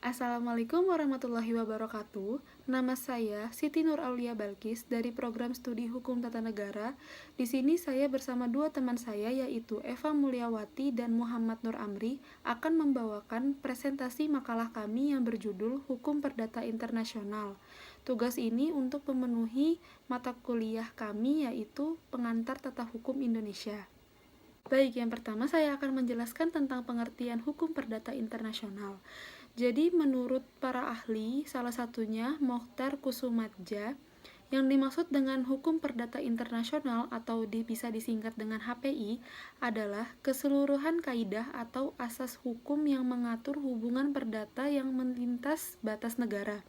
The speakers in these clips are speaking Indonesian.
Assalamualaikum warahmatullahi wabarakatuh. Nama saya Siti Nur Aulia Balkis dari Program Studi Hukum Tata Negara. Di sini saya bersama dua teman saya yaitu Eva Mulyawati dan Muhammad Nur Amri akan membawakan presentasi makalah kami yang berjudul Hukum Perdata Internasional. Tugas ini untuk memenuhi mata kuliah kami yaitu Pengantar Tata Hukum Indonesia. Baik, yang pertama saya akan menjelaskan tentang pengertian hukum perdata internasional. Jadi menurut para ahli, salah satunya Mokhtar Kusumadja, yang dimaksud dengan hukum perdata internasional atau bisa disingkat dengan HPI adalah keseluruhan kaidah atau asas hukum yang mengatur hubungan perdata yang melintas batas negara.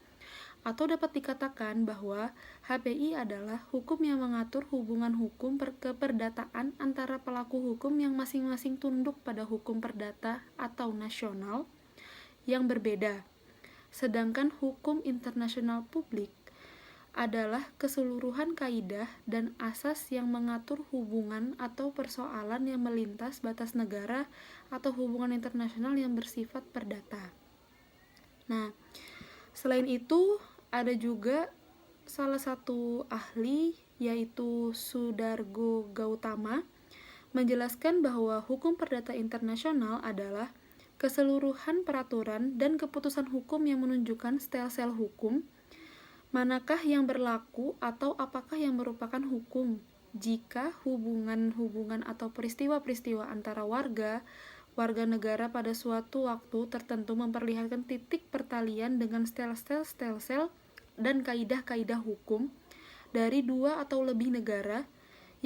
Atau dapat dikatakan bahwa HPI adalah hukum yang mengatur hubungan hukum keperdataan antara pelaku hukum yang masing-masing tunduk pada hukum perdata atau nasional yang berbeda. Sedangkan hukum internasional publik adalah keseluruhan kaidah dan asas yang mengatur hubungan atau persoalan yang melintas batas negara atau hubungan internasional yang bersifat perdata. Nah, selain itu ada juga salah satu ahli yaitu Sudargo Gautama menjelaskan bahwa hukum perdata internasional adalah keseluruhan peraturan dan keputusan hukum yang menunjukkan sel-sel hukum, manakah yang berlaku atau apakah yang merupakan hukum, jika hubungan-hubungan atau peristiwa-peristiwa antara warga negara pada suatu waktu tertentu memperlihatkan titik pertalian dengan sel-sel dan kaidah-kaidah hukum dari dua atau lebih negara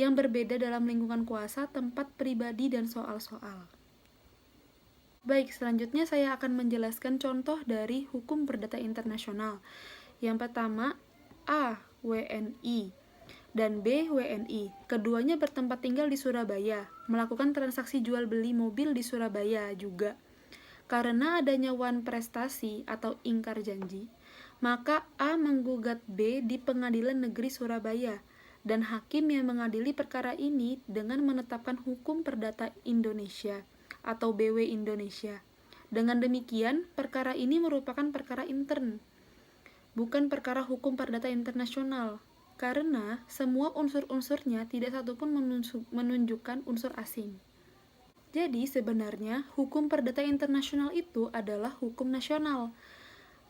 yang berbeda dalam lingkungan kuasa, tempat pribadi, dan soal-soal. Baik, selanjutnya saya akan menjelaskan contoh dari hukum perdata internasional. Yang pertama, A. WNI dan B. WNI. Keduanya bertempat tinggal di Surabaya, melakukan transaksi jual beli mobil di Surabaya juga. Karena adanya wan prestasi atau ingkar janji, maka A menggugat B di Pengadilan Negeri Surabaya, dan hakim yang mengadili perkara ini dengan menetapkan hukum perdata Indonesia atau BW Indonesia. Dengan demikian, perkara ini merupakan perkara intern, bukan perkara hukum perdata internasional, karena semua unsur-unsurnya tidak satupun menunjukkan unsur asing. Jadi sebenarnya hukum perdata internasional itu adalah hukum nasional.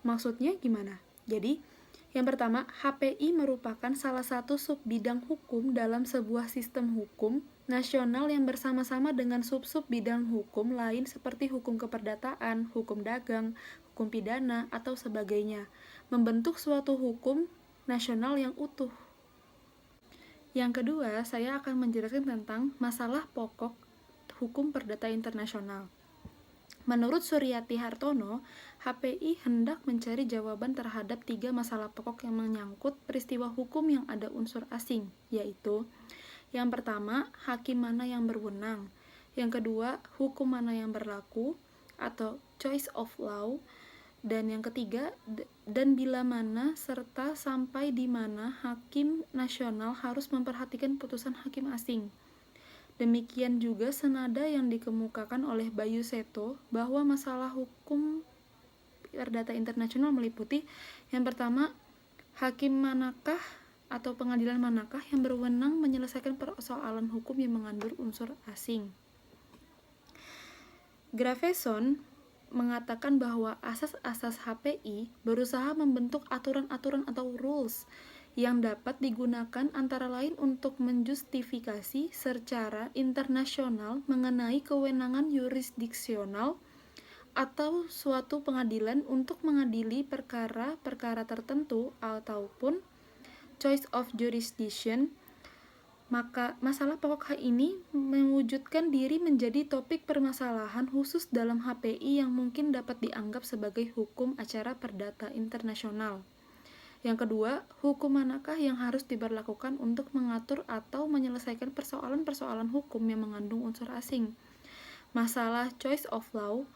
Maksudnya gimana? Jadi, yang pertama, HPI merupakan salah satu subbidang hukum dalam sebuah sistem hukum nasional yang bersama-sama dengan sub-sub bidang hukum lain seperti hukum keperdataan, hukum dagang, hukum pidana, atau sebagainya, membentuk suatu hukum nasional yang utuh. Yang kedua, saya akan menjelaskan tentang masalah pokok hukum perdata internasional. Menurut Suryati Hartono, HPI hendak mencari jawaban terhadap 3 masalah pokok yang menyangkut peristiwa hukum yang ada unsur asing, yaitu yang pertama, hakim mana yang berwenang, yang kedua, hukum mana yang berlaku atau choice of law, dan yang ketiga, dan bila mana serta sampai di mana hakim nasional harus memperhatikan putusan hakim asing. Demikian juga senada yang dikemukakan oleh Bayu Seto bahwa masalah hukum perdata internasional meliputi yang pertama, hakim manakah atau pengadilan manakah yang berwenang menyelesaikan persoalan hukum yang mengandung unsur asing. Graveson mengatakan bahwa asas-asas HPI berusaha membentuk aturan-aturan atau rules yang dapat digunakan antara lain untuk menjustifikasi secara internasional mengenai kewenangan yurisdiksional atau suatu pengadilan untuk mengadili perkara-perkara tertentu ataupun choice of jurisdiction. Maka masalah pokok ini mewujudkan diri menjadi topik permasalahan khusus dalam HPI yang mungkin dapat dianggap sebagai hukum acara perdata internasional. Yang kedua, hukum manakah yang harus diberlakukan untuk mengatur atau menyelesaikan persoalan-persoalan hukum yang mengandung unsur asing. Masalah choice of law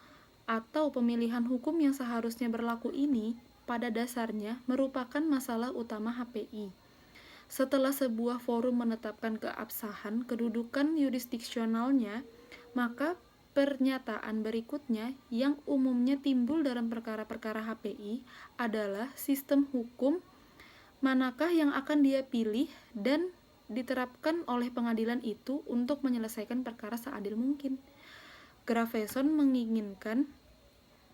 atau pemilihan hukum yang seharusnya berlaku ini pada dasarnya merupakan masalah utama HPI. Setelah sebuah forum menetapkan keabsahan kedudukan yurisdiksionalnya, maka Pernyataan berikutnya yang umumnya timbul dalam perkara-perkara HPI adalah sistem hukum manakah yang akan dia pilih dan diterapkan oleh pengadilan itu untuk menyelesaikan perkara seadil mungkin. Graveson menginginkan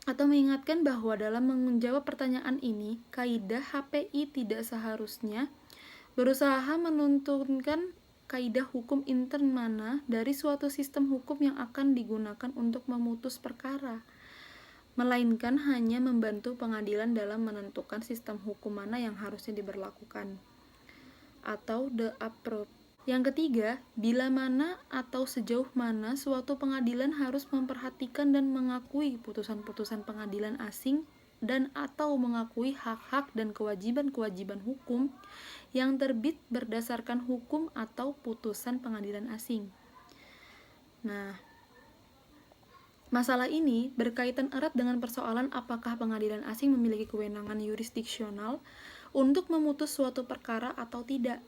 atau mengingatkan bahwa dalam menjawab pertanyaan ini, kaidah HPI tidak seharusnya berusaha menuntunkan kaidah hukum intern mana dari suatu sistem hukum yang akan digunakan untuk memutus perkara, melainkan hanya membantu pengadilan dalam menentukan sistem hukum mana yang harusnya diberlakukan, atau the appropriate. Yang ketiga, bila mana atau sejauh mana suatu pengadilan harus memperhatikan dan mengakui putusan-putusan pengadilan asing dan atau mengakui hak-hak dan kewajiban-kewajiban hukum yang terbit berdasarkan hukum atau putusan pengadilan asing. Nah, masalah ini berkaitan erat dengan persoalan apakah pengadilan asing memiliki kewenangan yurisdiksional untuk memutus suatu perkara atau tidak.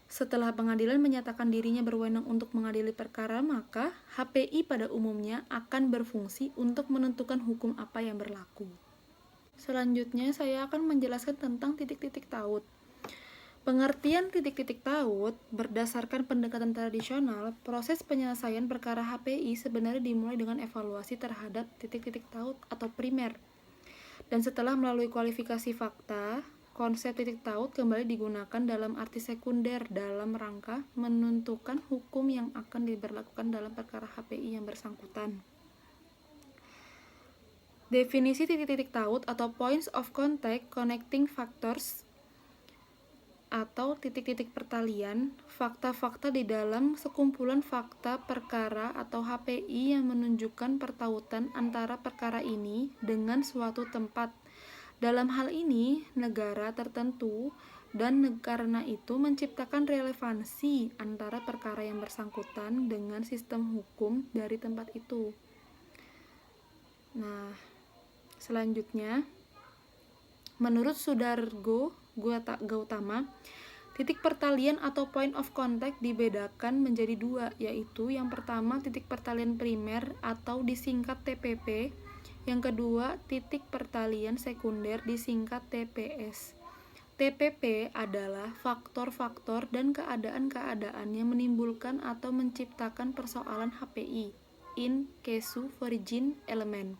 Setelah pengadilan menyatakan dirinya berwenang untuk mengadili perkara, maka HPI pada umumnya akan berfungsi untuk menentukan hukum apa yang berlaku. Selanjutnya, saya akan menjelaskan tentang titik-titik taut. Pengertian titik-titik taut berdasarkan pendekatan tradisional, proses penyelesaian perkara HPI sebenarnya dimulai dengan evaluasi terhadap titik-titik taut atau primer. Dan setelah melalui kualifikasi fakta, konsep titik taut kembali digunakan dalam arti sekunder dalam rangka menentukan hukum yang akan diberlakukan dalam perkara HPI yang bersangkutan. Definisi titik-titik taut atau points of contact connecting factors atau titik-titik pertalian, fakta-fakta di dalam sekumpulan fakta perkara atau HPI yang menunjukkan pertautan antara perkara ini dengan suatu tempat. Dalam hal ini, negara tertentu dan karena itu menciptakan relevansi antara perkara yang bersangkutan dengan sistem hukum dari tempat itu. Nah, selanjutnya, menurut Sudargo Gautama, titik pertalian atau point of contact dibedakan menjadi dua, yaitu yang pertama titik pertalian primer atau disingkat TPP, yang kedua titik pertalian sekunder disingkat TPS. TPP adalah faktor-faktor dan keadaan-keadaan yang menimbulkan atau menciptakan persoalan HPI, in casu origin element.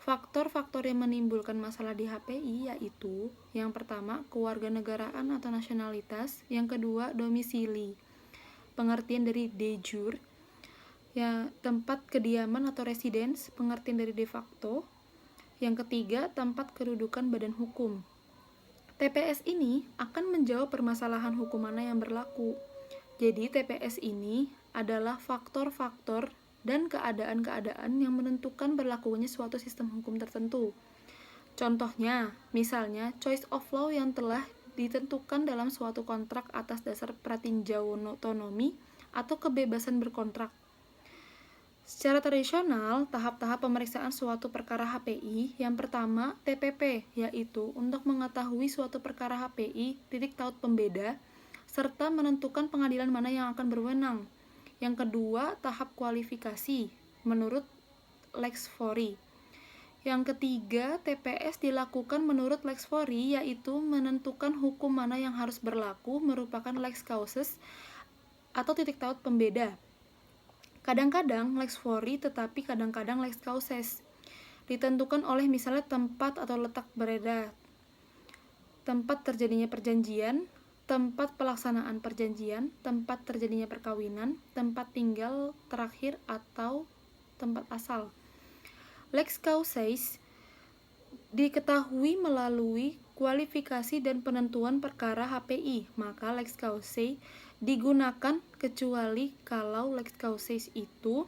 Faktor-faktor yang menimbulkan masalah di HPI yaitu yang pertama kewarganegaraan atau nasionalitas, yang kedua domisili, pengertian dari de jure, ya, tempat kediaman atau residence, pengertian dari de facto, yang ketiga tempat kedudukan badan hukum. TPS ini akan menjawab permasalahan hukum mana yang berlaku. Jadi TPS ini adalah faktor-faktor dan keadaan-keadaan yang menentukan berlakunya suatu sistem hukum tertentu. Contohnya, misalnya choice of law yang telah ditentukan dalam suatu kontrak atas dasar pratinjau otonomi atau kebebasan berkontrak. Secara tradisional, tahap-tahap pemeriksaan suatu perkara HPI yang pertama TPP, yaitu untuk mengetahui suatu perkara HPI, titik taut pembeda, serta menentukan pengadilan mana yang akan berwenang. Yang kedua, tahap kualifikasi menurut Lex Fori. Yang ketiga, TPS dilakukan menurut Lex Fori, yaitu menentukan hukum mana yang harus berlaku merupakan Lex Causes atau titik taut pembeda. Kadang-kadang Lex Fori tetapi kadang-kadang Lex Causes ditentukan oleh misalnya tempat atau letak beredar, tempat terjadinya perjanjian, tempat pelaksanaan perjanjian, tempat terjadinya perkawinan, tempat tinggal terakhir atau tempat asal. Lex Causes diketahui melalui kualifikasi dan penentuan perkara HPI, maka Lex Causes digunakan kecuali kalau Lex Causes itu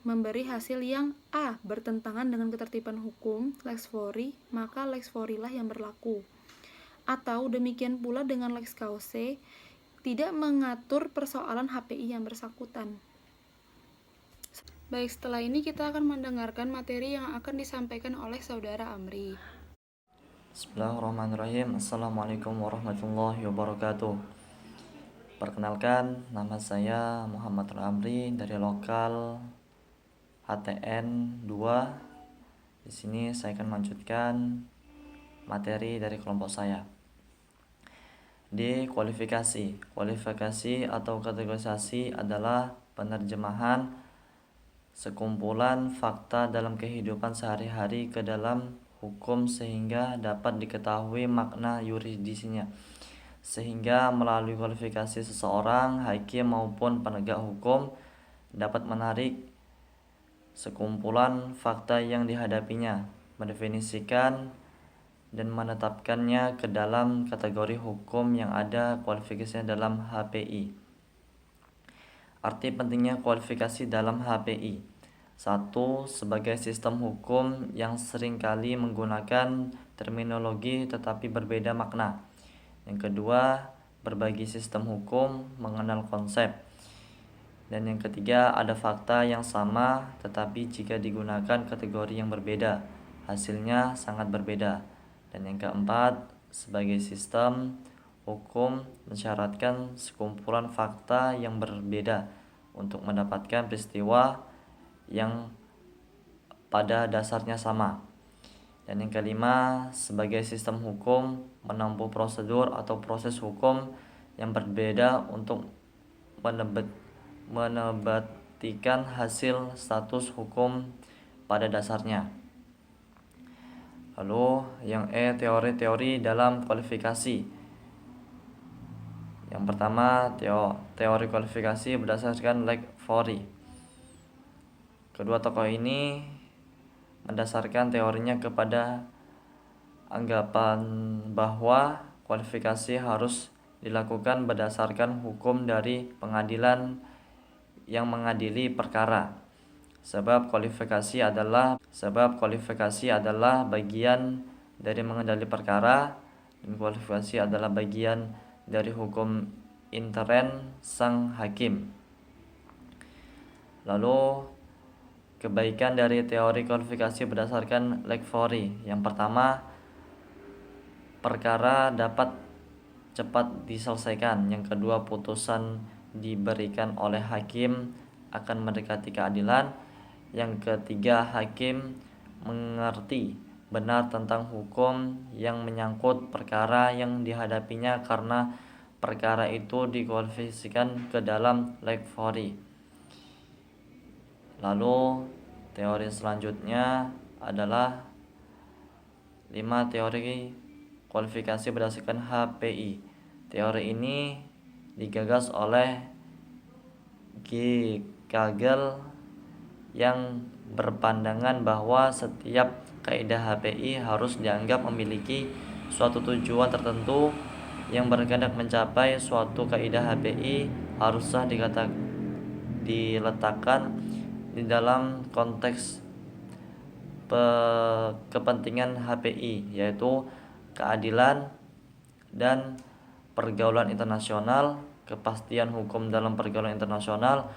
memberi hasil yang A bertentangan dengan ketertiban hukum Lex Fori, maka Lex Fori lah yang berlaku. Atau demikian pula dengan Lex Causes tidak mengatur persoalan HPI yang bersangkutan. Baik, setelah ini kita akan mendengarkan materi yang akan disampaikan oleh Saudara Amri. Bismillahirrahmanirrahim. Assalamualaikum warahmatullahi wabarakatuh. Perkenalkan, nama saya Muhammad Amri dari lokal HTN 2. Di sini saya akan melanjutkan materi dari kelompok saya. D. Kualifikasi. Kualifikasi atau kategorisasi adalah penerjemahan sekumpulan fakta dalam kehidupan sehari-hari ke dalam hukum sehingga dapat diketahui makna yurisdisinya. Sehingga melalui kualifikasi seseorang, hakim maupun penegak hukum dapat menarik sekumpulan fakta yang dihadapinya, mendefinisikan dan menetapkannya ke dalam kategori hukum yang ada kualifikasinya dalam HPI. Arti pentingnya kualifikasi dalam HPI. 1. Sebagai sistem hukum yang seringkali menggunakan terminologi tetapi berbeda makna. Yang kedua, berbagi sistem hukum mengenal konsep. Dan yang ketiga, ada fakta yang sama tetapi jika digunakan kategori yang berbeda, hasilnya sangat berbeda. Dan yang keempat, sebagai sistem hukum mensyaratkan sekumpulan fakta yang berbeda untuk mendapatkan peristiwa yang pada dasarnya sama. Dan yang kelima, sebagai sistem hukum menempuh prosedur atau proses hukum yang berbeda untuk menebatikan hasil status hukum pada dasarnya. Lalu yang teori-teori dalam kualifikasi. Yang pertama, teori kualifikasi berdasarkan Lake-Fourie. Kedua tokoh ini mendasarkan teorinya kepada anggapan bahwa kualifikasi harus dilakukan berdasarkan hukum dari pengadilan yang mengadili perkara. Sebab kualifikasi adalah bagian dari mengadili perkara, dan kualifikasi adalah bagian dari hukum intern sang hakim. Lalu kebaikan dari teori kualifikasi berdasarkan Lake-Fourie. Yang pertama, perkara dapat cepat diselesaikan. Yang kedua, putusan diberikan oleh hakim akan mendekati keadilan. Yang ketiga, hakim mengerti benar tentang hukum yang menyangkut perkara yang dihadapinya karena perkara itu dikualifikasikan ke dalam Lake-Fourie. Lalu teori selanjutnya adalah 5 teori kualifikasi berdasarkan HPI. Teori ini digagas oleh G. Kagel yang berpandangan bahwa setiap kaidah HPI harus dianggap memiliki suatu tujuan tertentu yang berkehendak mencapai suatu kaidah HPI haruslah diletakkan di dalam konteks kepentingan HPI, yaitu keadilan dan pergaulan internasional, kepastian hukum dalam pergaulan internasional,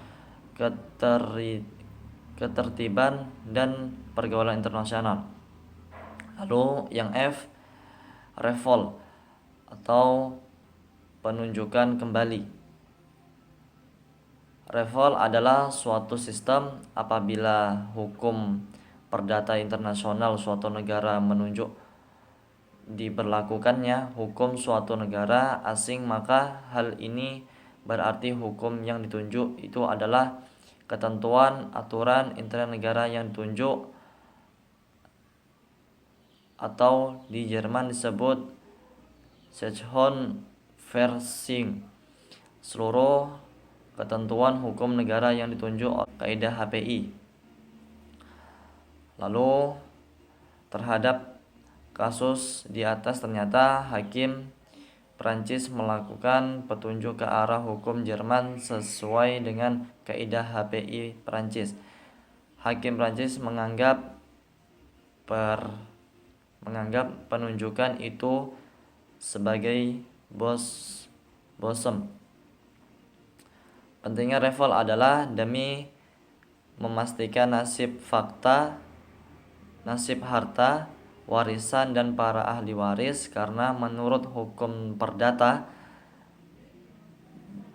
ketertiban dan pergaulan internasional. Lalu yang F, revolt atau penunjukan kembali. Revolt adalah suatu sistem apabila hukum perdata internasional suatu negara menunjuk diberlakukannya hukum suatu negara asing, maka hal ini berarti hukum yang ditunjuk itu adalah ketentuan aturan intern negara yang ditunjuk, atau di Jerman disebut Rechtsverfassung. Seluruh ketentuan hukum negara yang ditunjuk oleh kaidah HPI. Lalu terhadap kasus di atas ternyata hakim Prancis melakukan petunjuk ke arah hukum Jerman sesuai dengan kaidah HPI Prancis. Hakim Prancis menganggap penunjukan itu sebagai bosom. Pentingnya revolt adalah demi memastikan nasib harta, warisan dan para ahli waris, karena menurut hukum perdata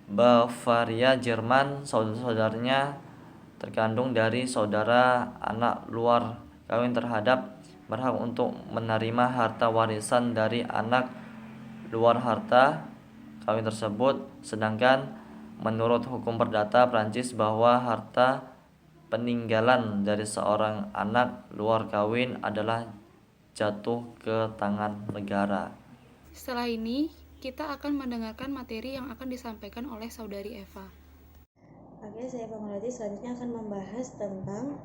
Bavaria, Jerman, saudara-saudaranya terkandung dari saudara anak luar kawin terhadap berhak untuk menerima harta warisan dari anak luar harta kawin tersebut, sedangkan menurut hukum perdata Prancis bahwa harta peninggalan dari seorang anak luar kawin adalah jatuh ke tangan negara. Setelah ini, kita akan mendengarkan materi yang akan disampaikan oleh saudari Eva. Oke, saya Pamalati selanjutnya akan membahas tentang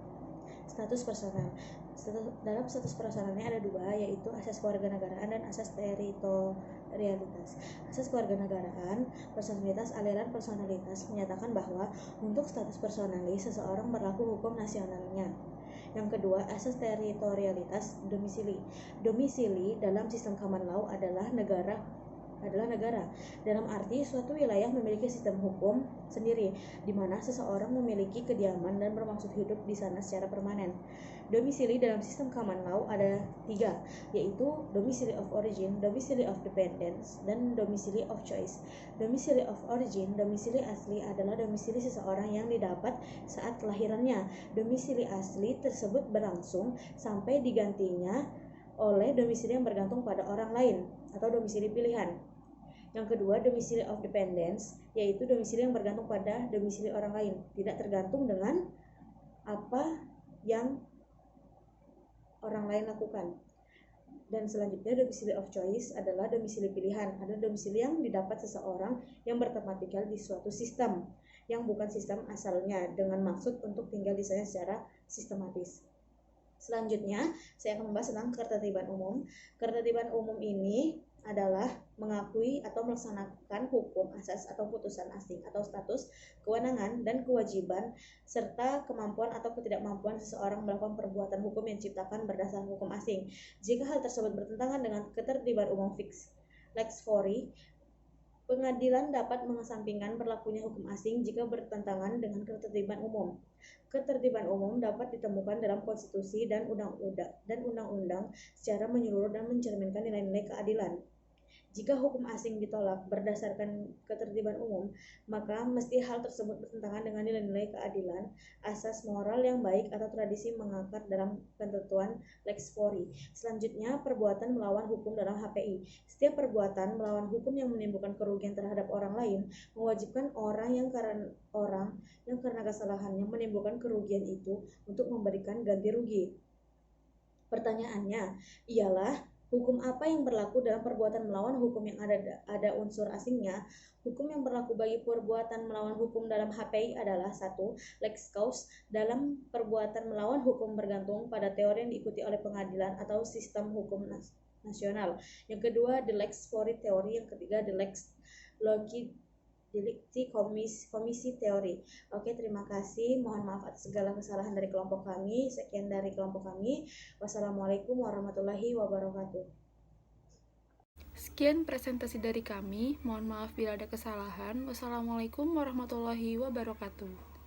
status personal. Dalam status personal ini ada dua, yaitu asas kewarganegaraan dan asas teritorialitas. Asas kewarganegaraan, personalitas, aliran personalitas menyatakan bahwa untuk status personalis seseorang berlaku hukum nasionalnya. Yang kedua, asas teritorialitas, domisili. Domisili dalam sistem common law adalah negara dalam arti suatu wilayah memiliki sistem hukum sendiri di mana seseorang memiliki kediaman dan bermaksud hidup di sana secara permanen. Domisili dalam sistem common law ada 3, yaitu domisili of origin, domisili of dependence, dan domisili of choice. Domisili of origin, domisili asli adalah domisili seseorang yang didapat saat kelahirannya. Domisili asli tersebut berlangsung sampai digantinya oleh domisili yang bergantung pada orang lain atau domisili pilihan. Yang kedua, domisili of dependence, yaitu domisili yang bergantung pada domisili orang lain, tidak tergantung dengan apa yang orang lain lakukan. Dan selanjutnya, domisili of choice adalah domisili pilihan, adalah domisili yang didapat seseorang yang bertempat tinggal di suatu sistem yang bukan sistem asalnya dengan maksud untuk tinggal di sana secara sistematis. Selanjutnya, saya akan membahas tentang ketertiban umum. Ketertiban umum ini adalah mengakui atau melaksanakan hukum asas atau putusan asing atau status, kewenangan, dan kewajiban serta kemampuan atau ketidakmampuan seseorang melakukan perbuatan hukum yang diciptakan berdasarkan hukum asing. Jika hal tersebut bertentangan dengan ketertiban umum fix lex fori, pengadilan dapat mengesampingkan berlakunya hukum asing jika bertentangan dengan ketertiban umum. Ketertiban umum dapat ditemukan dalam konstitusi dan undang-undang secara menyeluruh dan mencerminkan nilai-nilai keadilan. Jika hukum asing ditolak berdasarkan ketertiban umum, maka mesti hal tersebut bertentangan dengan nilai-nilai keadilan, asas moral yang baik atau tradisi mengakar dalam ketentuan lex fori. Selanjutnya, perbuatan melawan hukum dalam HPI. Setiap perbuatan melawan hukum yang menimbulkan kerugian terhadap orang lain mewajibkan orang yang karena kesalahannya menimbulkan kerugian itu untuk memberikan ganti rugi. Pertanyaannya ialah, hukum apa yang berlaku dalam perbuatan melawan hukum yang ada unsur asingnya? Hukum yang berlaku bagi perbuatan melawan hukum dalam HPI adalah 1. Lex causa, dalam perbuatan melawan hukum bergantung pada teori yang diikuti oleh pengadilan atau sistem hukum nasional. Yang kedua, the lex fori teori. Yang ketiga, the lex loci delicti komisi teori. Oke, terima kasih. Mohon maaf atas segala kesalahan dari kelompok kami. Sekian dari kelompok kami. Wassalamualaikum warahmatullahi wabarakatuh. Sekian presentasi dari kami. Mohon maaf bila ada kesalahan. Wassalamualaikum warahmatullahi wabarakatuh.